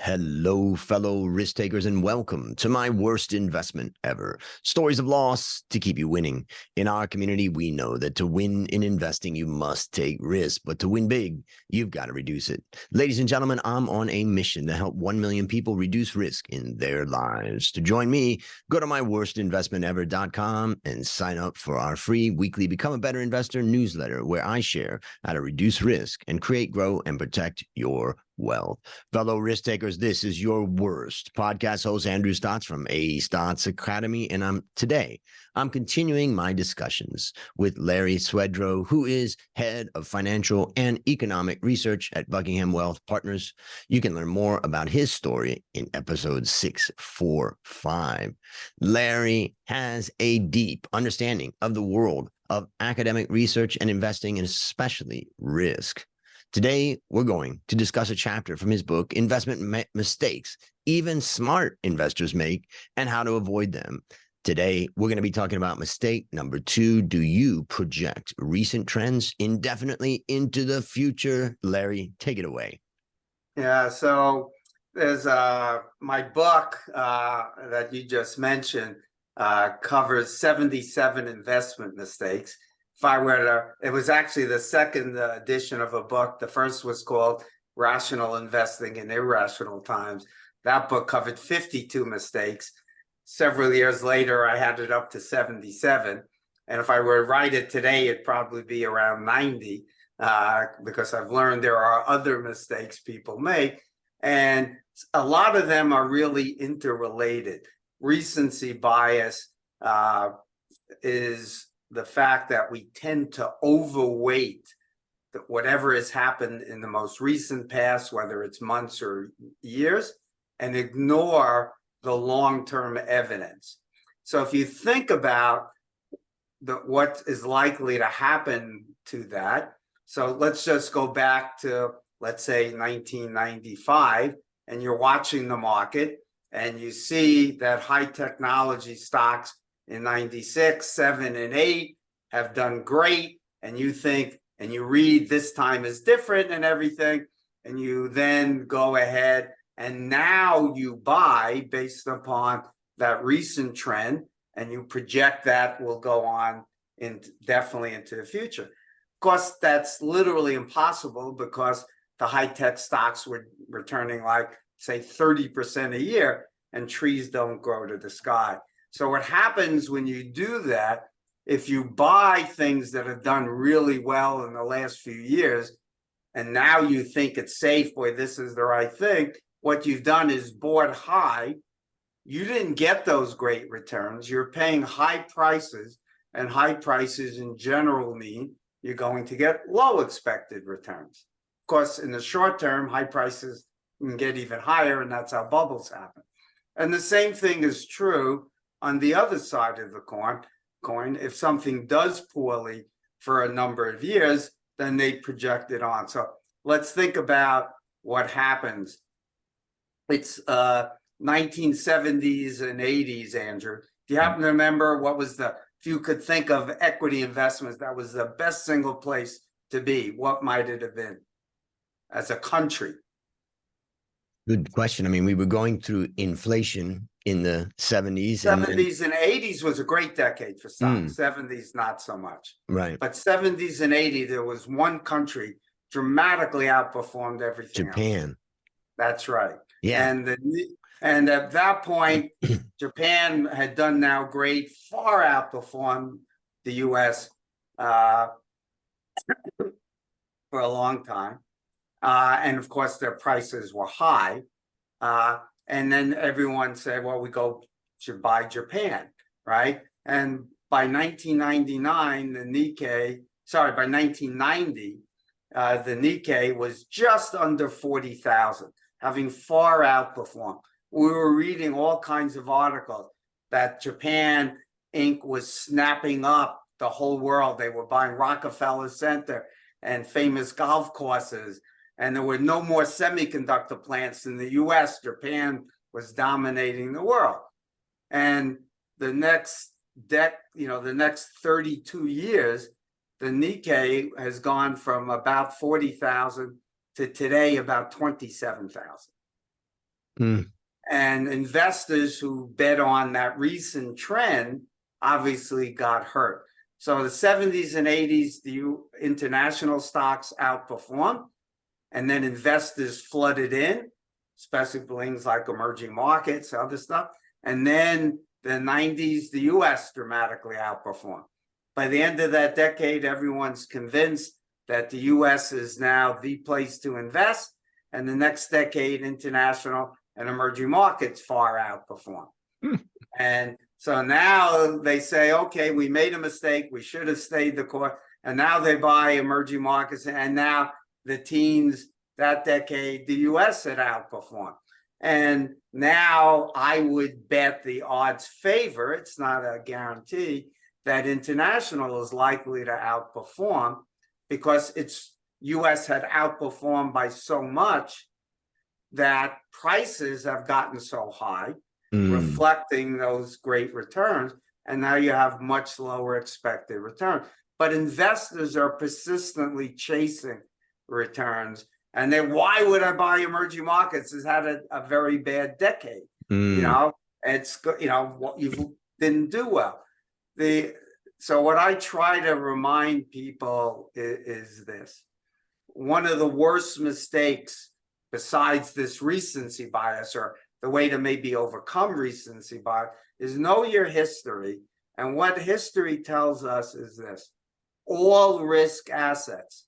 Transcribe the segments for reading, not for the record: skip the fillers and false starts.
Hello, fellow risk takers, and welcome to my worst investment ever. Stories of loss to keep you winning. In our community, we know that to win in investing, you must take risk, but to win big, you've got to reduce it. Ladies and gentlemen, I'm on a mission to help 1 million people reduce risk in their lives. To join me, go to myworstinvestmentever.com and sign up for our free weekly Become a Better Investor newsletter, where I share how to reduce risk and create, grow, and protect your wealth. Fellow risk takers, this is your worst. Podcast host Andrew Stotz from A Stotz Academy, and I'm continuing my discussions with Larry Swedroe, who is head of financial and economic research at Buckingham Wealth Partners. You can learn more about his story in episode 645. Larry has a deep understanding of the world of academic research and investing, and especially risk. Today, we're going to discuss a chapter from his book, Investment Mistakes Even Smart Investors Make, and how to avoid them. Today, we're going to be talking about mistake number 2. Do you project recent trends indefinitely into the future? Larry, take it away. Yeah, so there's my book that you just mentioned covers 77 investment mistakes. If I were to, it was actually the second edition of a book. The first was called Rational Investing in Irrational Times. That book covered 52 mistakes. Several years later, I had it up to 77. And if I were to write it today, it'd probably be around 90 because I've learned there are other mistakes people make. And a lot of them are really interrelated. Recency bias is the fact that we tend to overweight whatever has happened in the most recent past, whether it's months or years, and ignore the long-term evidence. So if you think about what is likely to happen to that, so let's just go back to, let's say, 1995, and you're watching the market, and you see that high technology stocks in 96, 7, and 8 have done great, and you think, and you read this time is different and everything, and you then go ahead and now you buy based upon that recent trend, and you project that will go on definitely into the future. Of course, that's literally impossible because the high-tech stocks were returning like, say, 30% a year, and trees don't grow to the sky. So what happens when you do that, if you buy things that have done really well in the last few years, and now you think it's safe, boy, this is the right thing, what you've done is bought high. You didn't get those great returns. You're paying high prices, and high prices in general mean you're going to get low expected returns. Of course, in the short term, high prices can get even higher, and that's how bubbles happen. And the same thing is true on the other side of the coin. If something does poorly for a number of years, then they project it on. So let's think about what happens. It's 1970s and 80s, Andrew. Do you happen to remember what was if you could think of equity investments, that was the best single place to be, what might it have been as a country? Good question. I mean, we were going through inflation in the 70s. 70s and 80s was a great decade for stocks. 70s, not so much. Right. But 70s and 80s, there was one country dramatically outperformed everything Japan. else. That's right. Yeah. And at that point, Japan had done now great, far outperformed the U.S. For a long time. And of course, their prices were high. And then everyone said, well, we should buy Japan, right? And by 1999, by 1990, the Nikkei was just under 40,000, having far outperformed. We were reading all kinds of articles that Japan Inc. was snapping up the whole world. They were buying Rockefeller Center and famous golf courses. And there were no more semiconductor plants in the U.S. Japan was dominating the world. And the next 32 years, the Nikkei has gone from about 40,000 to today about 27,000. Mm. And investors who bet on that recent trend obviously got hurt. So the 70s and 80s, the international stocks outperformed, and then investors flooded in, especially things like emerging markets, other stuff. And then the 90s, the US dramatically outperformed. By the end of that decade, everyone's convinced that the US is now the place to invest. And the next decade, international and emerging markets far outperform. And so now they say, okay, we made a mistake. We should have stayed the course. And now they buy emerging markets. And now the teens that decade, the US had outperformed. And now I would bet the odds favor, it's not a guarantee, that international is likely to outperform because its US had outperformed by so much that prices have gotten so high, reflecting those great returns. And now you have much lower expected return. But investors are persistently chasing returns. And then why would I buy emerging markets? It's had a very bad decade. You know, it's, you know, you didn't do well. So what I try to remind people is this. One of the worst mistakes besides this recency bias, or the way to maybe overcome recency bias, is know your history. And what history tells us is this: all risk assets,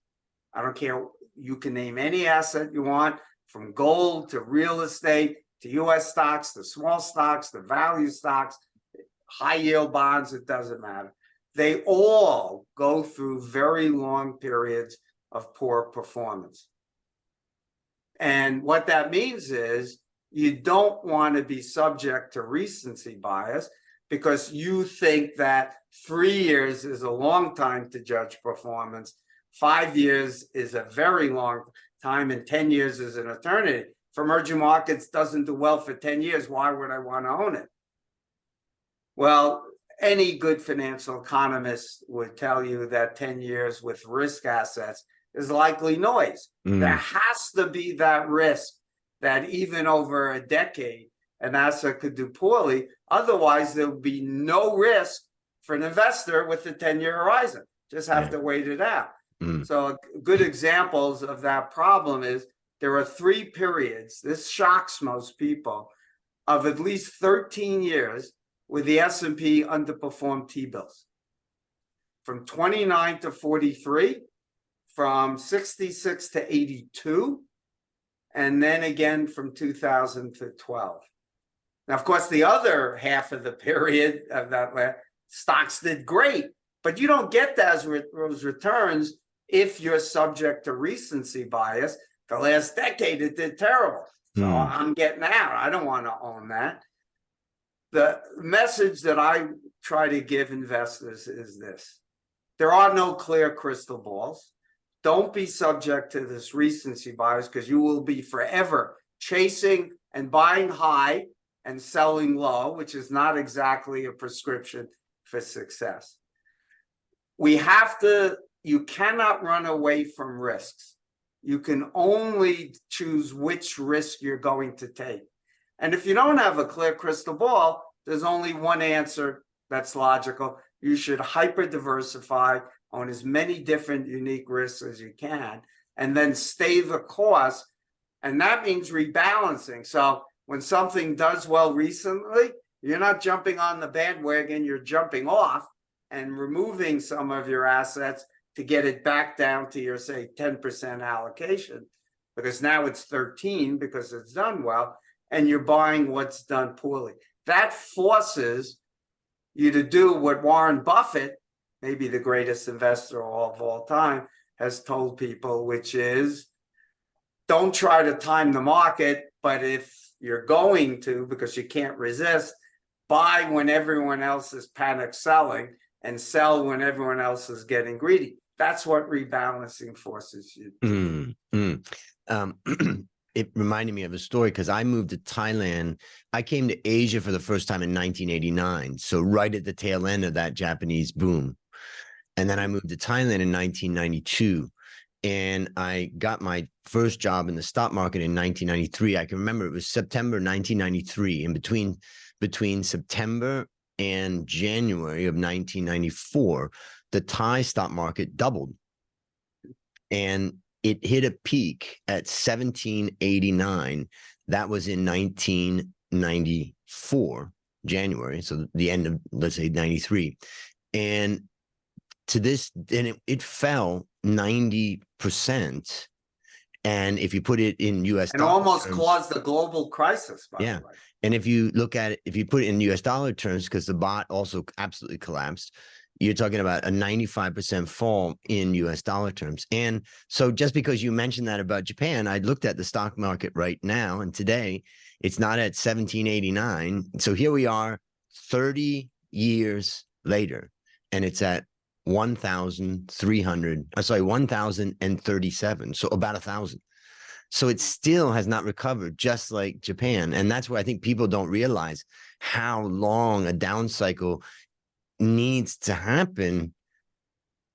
I don't care, you can name any asset you want, from gold to real estate, to US stocks, to small stocks, to value stocks, high yield bonds, it doesn't matter. They all go through very long periods of poor performance. And what that means is you don't want to be subject to recency bias because you think that 3 years is a long time to judge performance, 5 years is a very long time, and 10 years is an eternity. If emerging markets doesn't do well for 10 years, why would I want to own it? Well, any good financial economist would tell you that 10 years with risk assets is likely noise. There has to be that risk that even over a decade, an asset could do poorly. Otherwise, there would be no risk for an investor with a 10-year horizon. Just have to wait it out. So good examples of that problem is there are 3 periods, this shocks most people, of at least 13 years where the S&P underperformed T-bills. From 29 to 43, from 66 to 82, and then again from 2000 to 12. Now, of course, the other half of the period of that stocks did great, but you don't get those returns if you're subject to recency bias. The last decade, it did terrible. So I'm getting out. I don't want to own that. The message that I try to give investors is this: there are no clear crystal balls. Don't be subject to this recency bias because you will be forever chasing and buying high and selling low, which is not exactly a prescription for success. You cannot run away from risks. You can only choose which risk you're going to take. And if you don't have a clear crystal ball, there's only one answer that's logical. You should hyper diversify, on as many different unique risks as you can, and then stay the course. And that means rebalancing. So when something does well recently, you're not jumping on the bandwagon, you're jumping off and removing some of your assets to get it back down to your, say, 10% allocation, because now it's 13 because it's done well, and you're buying what's done poorly. That forces you to do what Warren Buffett, maybe the greatest investor of all time, has told people, which is don't try to time the market, but if you're going to, because you can't resist, buy when everyone else is panic selling and sell when everyone else is getting greedy. That's what rebalancing forces you to. It reminded me of a story because I moved to Thailand. I came to Asia for the first time in 1989. So right at the tail end of that Japanese boom. And then I moved to Thailand in 1992. And I got my first job in the stock market in 1993. I can remember it was September 1993. And between September and January of 1994, the Thai stock market doubled. And it hit a peak at 1789. That was in 1994, January. So the end of, let's say, 93. And to this, then it fell 90%. And if you put it in US And dollar almost terms, caused a global crisis, by the way. and if you look at it, if you put it in US dollar terms, because the baht also absolutely collapsed, you're talking about a 95% fall in US dollar terms. And so just because you mentioned that about Japan, I looked at the stock market right now, and today it's not at 1789. So here we are 30 years later, and it's at 1,037. So about 1,000. So it still has not recovered, just like Japan. And that's where I think people don't realize how long a down cycle needs to happen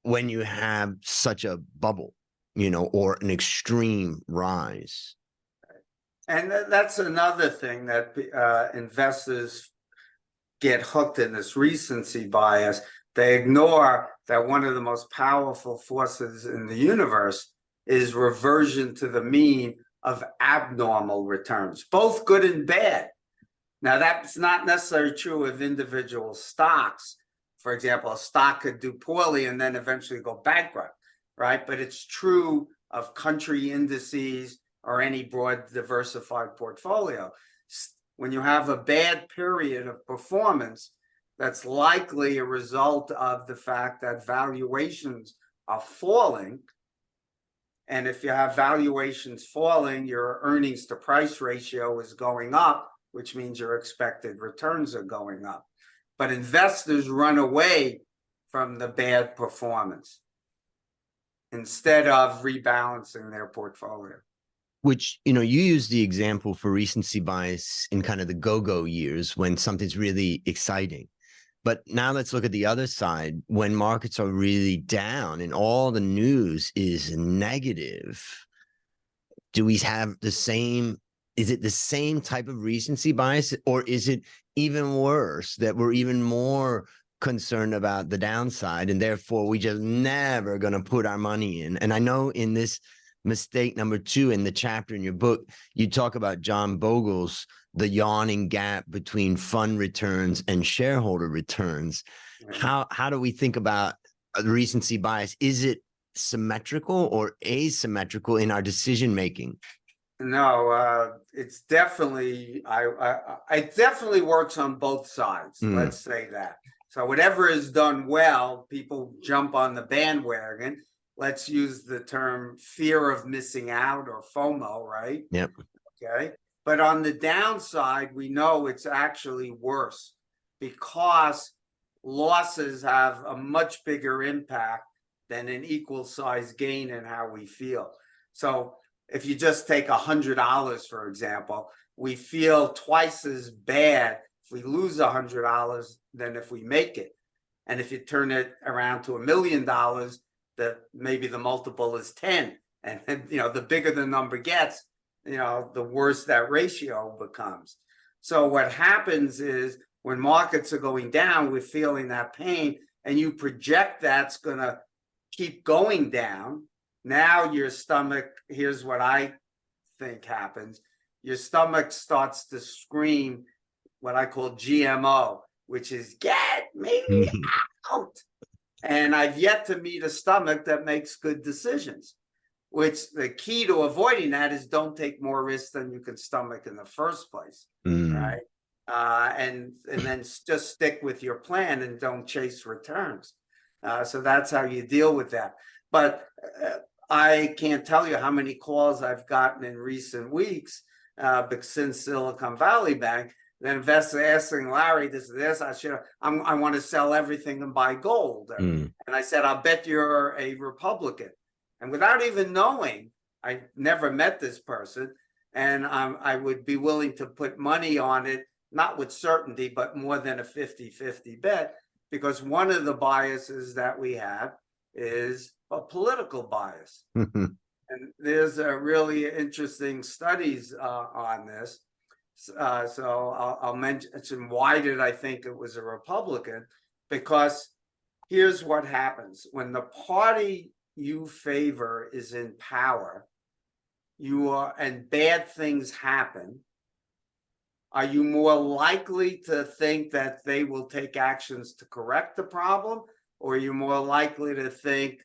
when you have such a bubble, or an extreme rise. And that's another thing that investors get hooked in, this recency bias. They ignore that one of the most powerful forces in the universe is reversion to the mean of abnormal returns, both good and bad. Now, that's not necessarily true of individual stocks. For example, a stock could do poorly and then eventually go bankrupt, right? But it's true of country indices or any broad diversified portfolio. When you have a bad period of performance, that's likely a result of the fact that valuations are falling. And if you have valuations falling, your earnings to price ratio is going up, which means your expected returns are going up. But investors run away from the bad performance instead of rebalancing their portfolio. Which, you use the example for recency bias in kind of the go-go years when something's really exciting. But now let's look at the other side when markets are really down and all the news is negative. Do we have the same? Is it the same type of recency bias, or is it even worse that we're even more concerned about the downside and therefore we just never going to put our money in? And I know in this mistake number 2 in the chapter in your book, you talk about John Bogle's the yawning gap between fund returns and shareholder returns. How do we think about the recency bias? Is it symmetrical or asymmetrical in our decision making? No, it's definitely it definitely works on both sides. Let's say that. So whatever is done well, people jump on the bandwagon. Let's use the term fear of missing out, or FOMO, right? Yep. Okay. But on the downside, we know it's actually worse because losses have a much bigger impact than an equal size gain in how we feel. So if you just take $100, for example, we feel twice as bad if we lose $100 than if we make it. And if you turn it around to $1 million, that maybe the multiple is 10. And the bigger the number gets, the worse that ratio becomes. So what happens is when markets are going down, we're feeling that pain, and you project that's going to keep going down. Now your stomach, here's what I think happens. Your stomach starts to scream what I call GMO, which is get me out. And I've yet to meet a stomach that makes good decisions, which the key to avoiding that is don't take more risks than you can stomach in the first place, right? And then just stick with your plan and don't chase returns. So that's how you deal with that. But I can't tell you how many calls I've gotten in recent weeks since Silicon Valley Bank. The investor asking Larry, this. I want to sell everything and buy gold. And I said, I'll bet you're a Republican. And without even knowing, I never met this person, and I would be willing to put money on it, not with certainty, but more than a 50-50 bet, because one of the biases that we have is a political bias. And there's a really interesting studies on this. So I'll mention why did I think it was a Republican? Because here's what happens. When the party you favor is in power, and bad things happen, are you more likely to think that they will take actions to correct the problem? Or are you more likely to think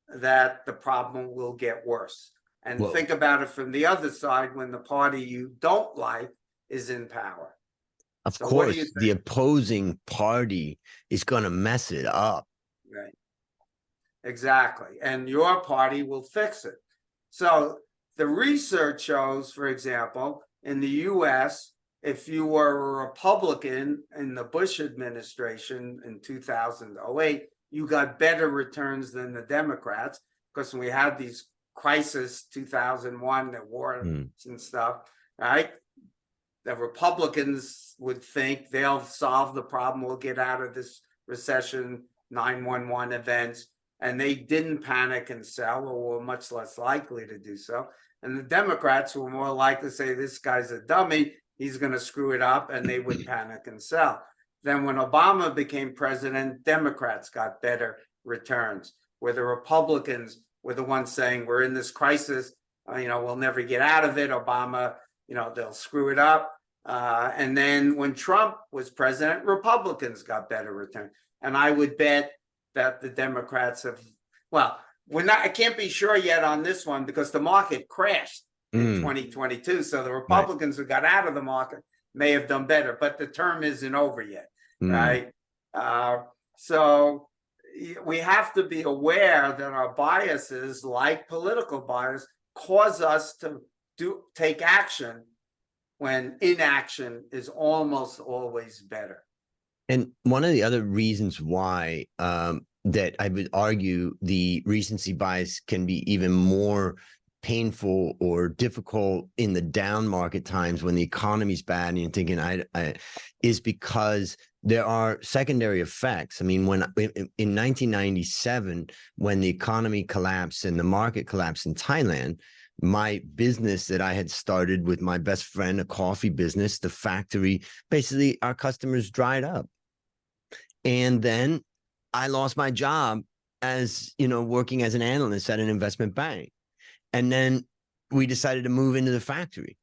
that the problem will get worse? And think about it from the other side, when the party you don't like is in power. Of course, the opposing party is going to mess it up. Right. Exactly. And your party will fix it. So the research shows, for example, in the US, if you were a Republican in the Bush administration in 2008, you got better returns than the Democrats, because we had these crisis 2001, the war and stuff, right? The Republicans would think they'll solve the problem, we'll get out of this recession, 9/11 events, and they didn't panic and sell, or were much less likely to do so. And the Democrats were more likely to say, this guy's a dummy, he's going to screw it up, and they would panic and sell. Then when Obama became president, Democrats got better returns, where the Republicans were the ones saying, we're in this crisis, we'll never get out of it. Obama, they'll screw it up. And then when Trump was president, Republicans got better return. And I would bet that the Democrats have, I can't be sure yet on this one, because the market crashed in 2022. So the Republicans who got out of the market may have done better, but the term isn't over yet, right? So we have to be aware that our biases, like political bias, cause us to take action when inaction is almost always better. And one of the other reasons why that I would argue the recency bias can be even more painful or difficult in the down market times when the economy's bad and you're thinking is because there are secondary effects. I mean, when in 1997, when the economy collapsed and the market collapsed in Thailand, my business that I had started with my best friend, a coffee business, the factory, basically our customers dried up. And then I lost my job as, working as an analyst at an investment bank. And then we decided to move into the factory.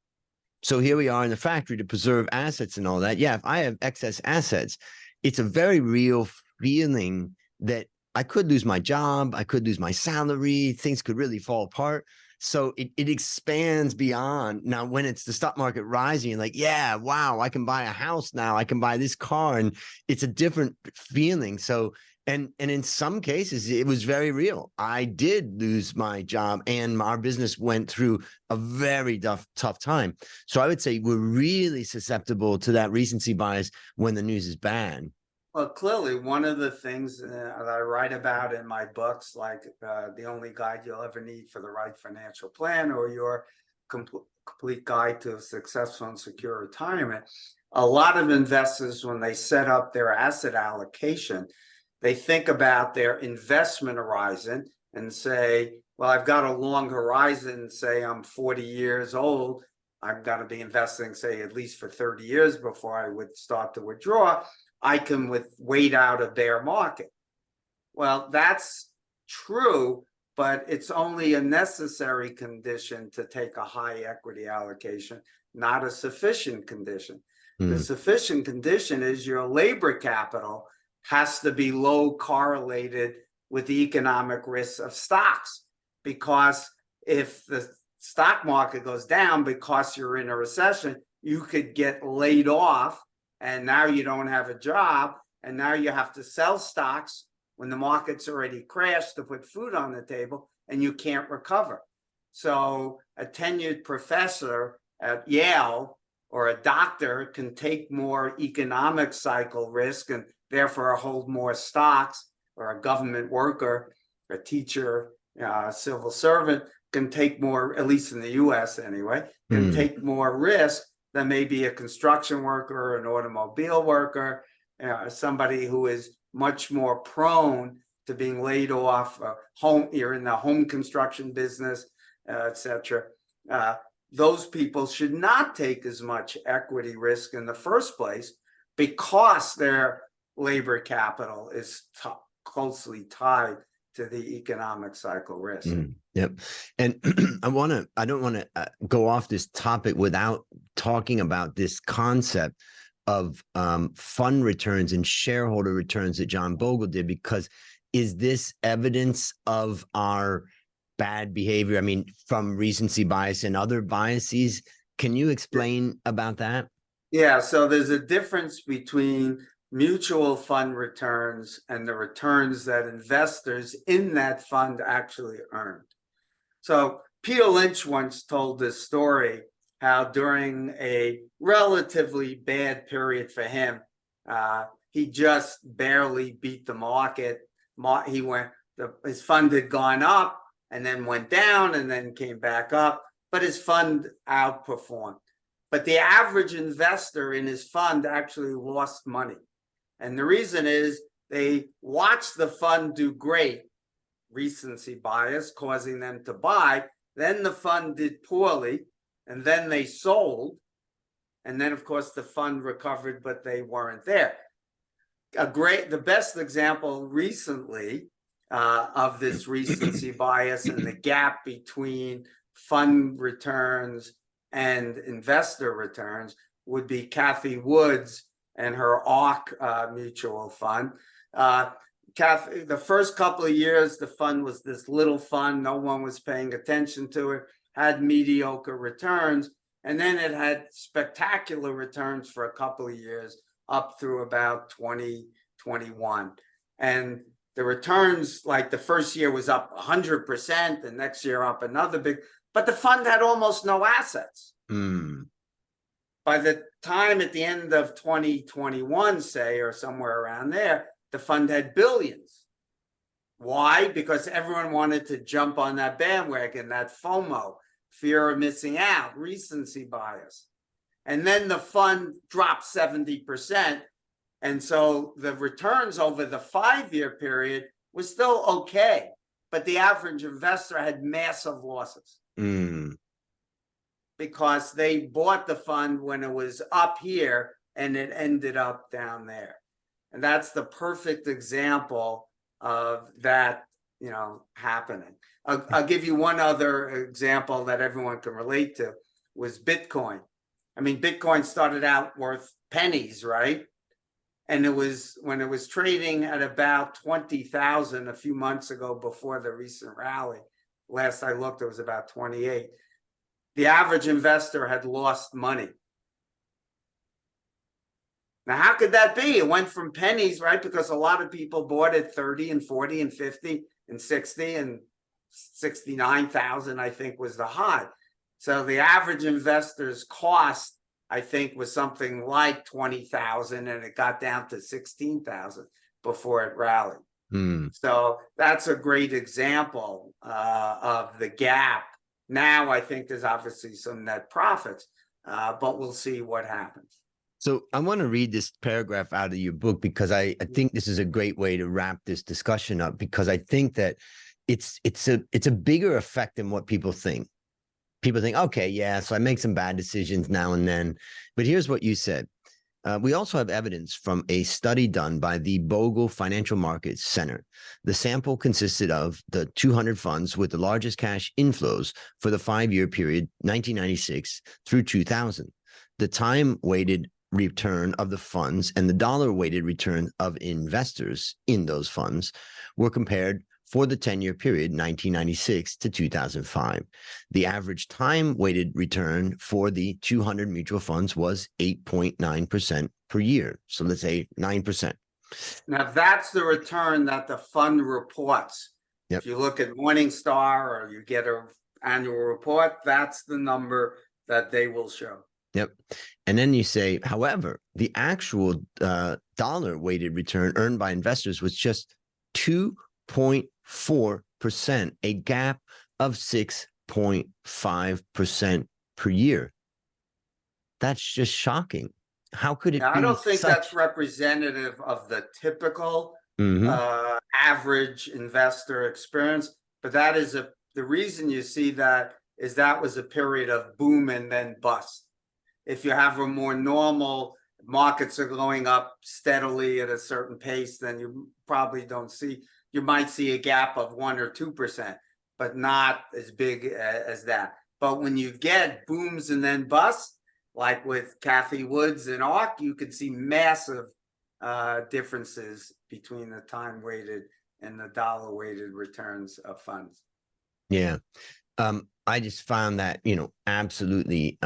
So here we are in the factory to preserve assets and all that. Yeah, if I have excess assets, it's a very real feeling that I could lose my job, I could lose my salary, things could really fall apart. So it expands beyond. Now, when it's the stock market rising, you're like, yeah, wow, I can buy a house now, I can buy this car, and it's a different feeling. So and in some cases, it was very real. I did lose my job, and our business went through a very tough time. So I would say we're really susceptible to that recency bias when the news is bad. Well, clearly, one of the things that I write about in my books, like The Only Guide You'll Ever Need for the Right Financial Plan, or Your Complete Guide to a Successful and Secure Retirement, a lot of investors, when they set up their asset allocation, they think about their investment horizon and say, well, I've got a long horizon, say I'm 40 years old, I've got to be investing, say, at least for 30 years before I would start to withdraw. I can wait out a bear market. Well, that's true, but it's only a necessary condition to take a high equity allocation, not a sufficient condition. The sufficient condition is your labor capital has to be low correlated with the economic risks of stocks. Because if the stock market goes down because you're in a recession, you could get laid off, and now you don't have a job, and now you have to sell stocks when the market's already crashed to put food on the table, and you can't recover. So a tenured professor at Yale or a doctor can take more economic cycle risk and therefore hold more stocks, or a government worker, a teacher, a civil servant can take more, at least in the US anyway, can take more risk than maybe a construction worker, an automobile worker, somebody who is much more prone to being laid off, you're in the home construction business, etc. Those people should not take as much equity risk in the first place because their labor capital is closely tied to the economic cycle risk. Yep. And I don't want to go off this topic without talking about this concept of fund returns and shareholder returns that John Bogle did, because is this evidence of our bad behavior? I mean, from recency bias and other biases. Can you explain about that? Yeah, so there's a difference between mutual fund returns and the returns that investors in that fund actually earned. So Peter Lynch once told this story, how during a relatively bad period for him, he just barely beat the market. His fund had gone up and then went down and then came back up, but his fund outperformed. But the average investor in his fund actually lost money. And the reason is they watched the fund do great, recency bias causing them to buy. Then the fund did poorly, and then they sold. And then, of course, the fund recovered, but they weren't there. The best example recently of this recency bias and the gap between fund returns and investor returns would be Cathie Wood's and her ARC mutual fund. The first couple of years, the fund was this little fund. No one was paying attention to it, had mediocre returns. And then it had spectacular returns for a couple of years up through about 2021. And the returns, like the first year was up 100%, the next year up another big, but the fund had almost no assets. By the time at the end of 2021, say, or somewhere around there, the fund had billions. Why? Because everyone wanted to jump on that bandwagon, that FOMO, fear of missing out, recency bias. And then the fund dropped 70%. And so the returns over the 5-year period was still okay, but the average investor had massive losses. Because they bought the fund when it was up here and it ended up down there. And that's the perfect example of that, happening. I'll give you one other example that everyone can relate to, was Bitcoin. I mean, Bitcoin started out worth pennies, right? And it was when it was trading at about 20,000 a few months ago before the recent rally. Last I looked, it was about 28. The average investor had lost money. Now, how could that be? It went from pennies, right? Because a lot of people bought at 30 and 40 and 50 and 60 and 69,000, I think, was the high. So the average investor's cost, I think, was something like 20,000, and it got down to 16,000 before it rallied. So that's a great example of the gap. Now, I think there's obviously some net profits, but we'll see what happens. So I want to read this paragraph out of your book because I think this is a great way to wrap this discussion up, because I think that it's a bigger effect than what people think. People think, okay, yeah, so I make some bad decisions now and then. But here's what you said. We also have evidence from a study done by the Bogle Financial Markets Center. The sample consisted of the 200 funds with the largest cash inflows for the 5-year period, 1996 through 2000. The time-weighted return of the funds and the dollar-weighted return of investors in those funds were compared for the 10-year period, 1996 to 2005. The average time-weighted return for the 200 mutual funds was 8.9% per year. So let's say 9%. Now, that's the return that the fund reports. Yep. If you look at Morningstar or you get an annual report, that's the number that they will show. Yep. And then you say, however, the actual dollar-weighted return earned by investors was just 2.4%, a gap of 6.5% per year. That's just shocking. How could it be? I don't think that's representative of the typical Hmm. average investor experience. But that is the reason you see that is that was a period of boom and then bust. If you have a more normal markets are going up steadily at a certain pace, then you probably don't see, you might see a gap of 1 or 2%, but not as big as that. But when you get booms and then busts, like with Cathie Woods and ARK, you can see massive differences between the time weighted and the dollar weighted returns of funds. Yeah. I just found that, absolutely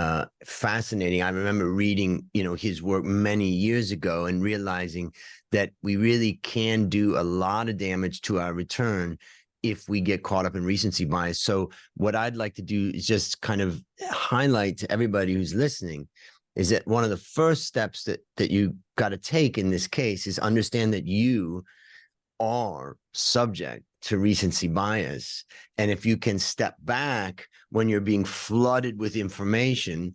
fascinating. I remember reading, his work many years ago and realizing that we really can do a lot of damage to our return if we get caught up in recency bias. So what I'd like to do is just kind of highlight to everybody who's listening is that one of the first steps that you got to take in this case is understand that you are subject to recency bias. And if you can step back when you're being flooded with information,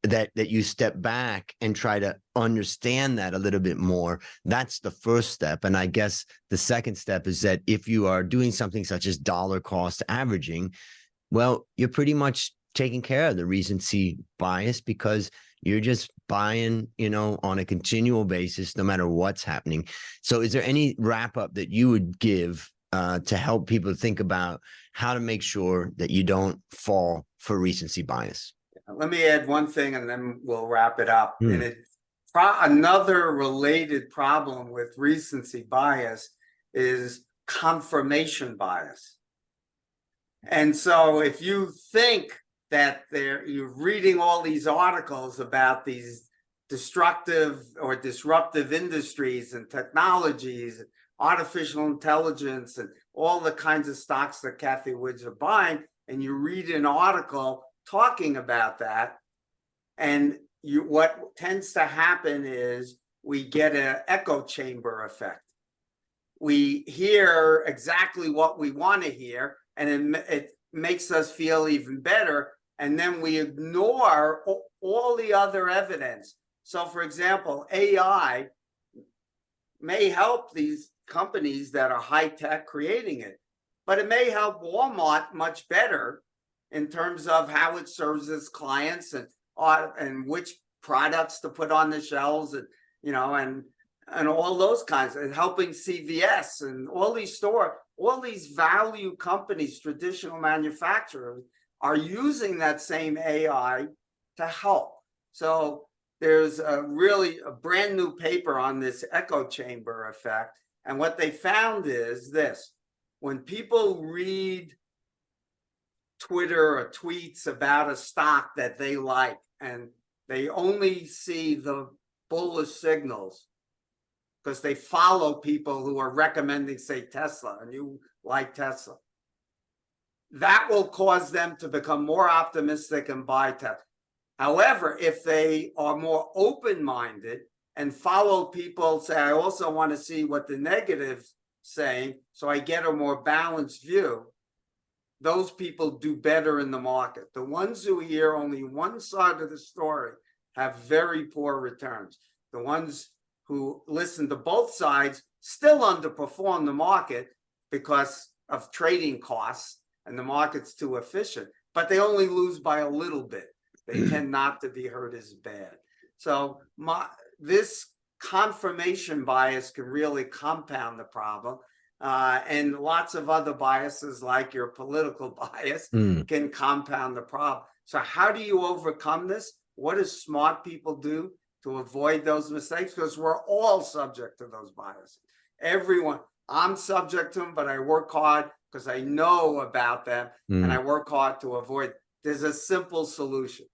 that you step back and try to understand that a little bit more, that's the first step. And I guess the second step is that if you are doing something such as dollar cost averaging, well, you're pretty much taking care of the recency bias because you're just buying, on a continual basis, no matter what's happening. So is there any wrap up that you would give to help people think about how to make sure that you don't fall for recency bias? Let me add one thing and then we'll wrap it up. And another related problem with recency bias is confirmation bias. And so if you think that you're reading all these articles about these destructive or disruptive industries and technologies, artificial intelligence, and all the kinds of stocks that Cathie Woods are buying, and you read an article talking about that, and what tends to happen is we get an echo chamber effect. We hear exactly what we want to hear, and it makes us feel even better, and then we ignore all the other evidence. So, for example, AI may help these companies that are high-tech creating it, but it may help Walmart much better in terms of how it serves its clients and which products to put on the shelves, and and all those kinds, and helping CVS and all these value companies, traditional manufacturers, are using that same AI to help. So there's a brand new paper on this echo chamber effect. And what they found is this: when people read Twitter or tweets about a stock that they like, and they only see the bullish signals because they follow people who are recommending, say, Tesla, and you like Tesla, that will cause them to become more optimistic and buy Tesla. However, if they are more open-minded and follow people, say, I also want to see what the negatives saying, so I get a more balanced view, those people do better in the market. The ones who hear only one side of the story have very poor returns. The ones who listen to both sides still underperform the market because of trading costs, and the market's too efficient, but they only lose by a little bit. They tend not to be hurt as bad. So this confirmation bias can really compound the problem. And lots of other biases, like your political bias, can compound the problem. So how do you overcome this? What do smart people do to avoid those mistakes? Because we're all subject to those biases. Everyone. I'm subject to them, but I work hard because I know about them, and I work hard to avoid. There's a simple solution.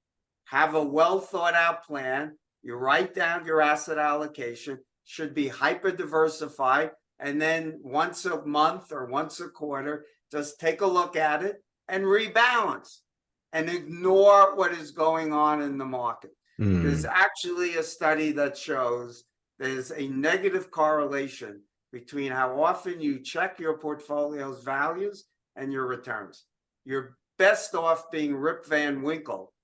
Have a well thought out plan. You write down your asset allocation, should be hyper diversified. And then once a month or once a quarter, just take a look at it and rebalance and ignore what is going on in the market. There's actually a study that shows there's a negative correlation between how often you check your portfolio's values and your returns. You're best off being Rip Van Winkle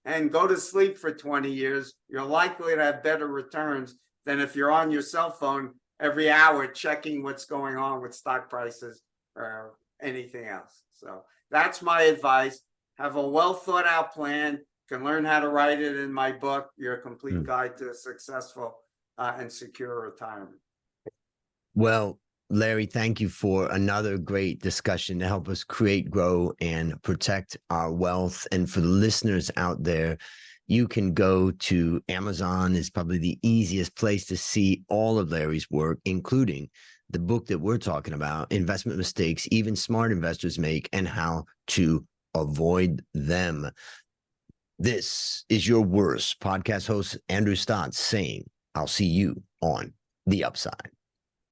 and go to sleep for 20 years. You're likely to have better returns than if you're on your cell phone every hour checking what's going on with stock prices or anything else. So that's my advice. Have a well thought out plan. You can learn how to write it in my book, Your Complete Guide to a Successful and Secure Retirement. Well, Larry, thank you for another great discussion to help us create, grow, and protect our wealth. And for the listeners out there, you can go to Amazon is probably the easiest place to see all of Larry's work, including the book that we're talking about, Investment Mistakes Even Smart Investors Make and How to Avoid Them. This is your worst podcast host, Andrew Stotz, saying, I'll see you on the upside.